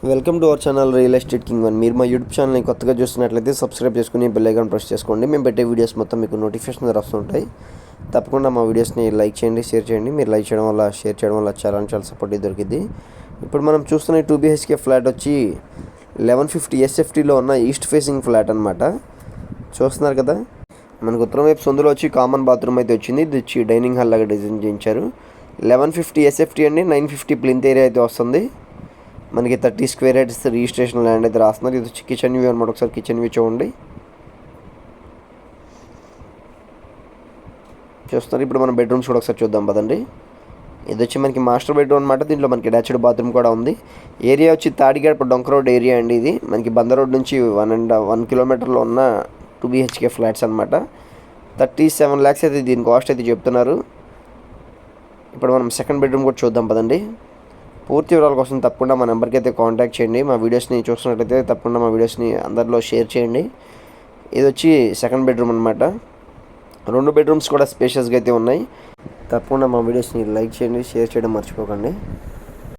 Welcome to our channel real estate king one. మీరు మా YouTube ఛానల్ని కొత్తగా చూస్తున్నట్లయితే సబ్స్క్రైబ్ చేసుకుని బెల్ ఐకాన్ ప్రెస్ చేసుకోండి. మేము పెట్టే వీడియోస్ మొత్తం మీకు నోటిఫికేషన్ వస్తుంటాయి. తప్పకుండా మా వీడియోస్ని లైక్ చేయండి, షేర్ చేయండి. మీరు లైక్ చేయడం వల్ల, షేర్ చేయడం వల్ల చాలా సపోర్ట్ దొరికింది. ఇప్పుడు మనం చూస్తున్న 2 BHK ఫ్లాట్ వచ్చి 1150 SFTలో ఉన్న ఈస్ట్ ఫేసింగ్ ఫ్లాట్ అనమాట. చూస్తున్నారు కదా, మనకు ఉత్తరం వైపు సందులో వచ్చి కామన్ బాత్రూమ్ అయితే వచ్చింది. ఇది వచ్చి డైనింగ్ హాల్ లాగా డిజైన్ చేయించారు. 1150 SFT అండి, 950 ప్లింత్ ఏరియా అయితే వస్తుంది. మనకి 30 స్క్వేర్ యార్డ్స్ రిజిస్ట్రేషన్ ల్యాండ్ అయితే రాస్తున్నారు. ఇది వచ్చి కిచెన్ వ్యూ అనమాట. ఒకసారి కిచెన్ వ్యూ చూడండి. చూస్తున్నారు. ఇప్పుడు మనం బెడ్రూమ్స్ కూడా ఒకసారి చూద్దాం పదండి. ఇది వచ్చి మనకి మాస్టర్ బెడ్రూమ్ అనమాట. దీంట్లో మనకి అటాచ్డ్ బాత్రూమ్ కూడా ఉంది. ఏరియా వచ్చి తాడిగడప డొంక రోడ్ ఏరియా అండి. ఇది మనకి బందర్ రోడ్ నుంచి 1 కిలోమీటర్లో ఉన్న 2 BHK ఫ్లాట్స్ అనమాట. 37 lakhs అయితే దీని కాస్ట్ అయితే చెప్తున్నారు. ఇప్పుడు మనం సెకండ్ బెడ్రూమ్ కూడా చూద్దాం పదండి. పూర్తి వివరాల కోసం తప్పకుండా మా నెంబర్కి అయితే కాంటాక్ట్ చేయండి. మా వీడియోస్ని చూస్తున్నట్లయితే తప్పకుండా మా వీడియోస్ని అందరిలో షేర్ చేయండి. ఇది వచ్చి సెకండ్ బెడ్రూమ్ అనమాట. 2 బెడ్రూమ్స్ కూడా స్పేషియస్గా అయితే ఉన్నాయి. తప్పకుండా మా వీడియోస్ని లైక్ చేయండి, షేర్ చేయడం మర్చిపోకండి.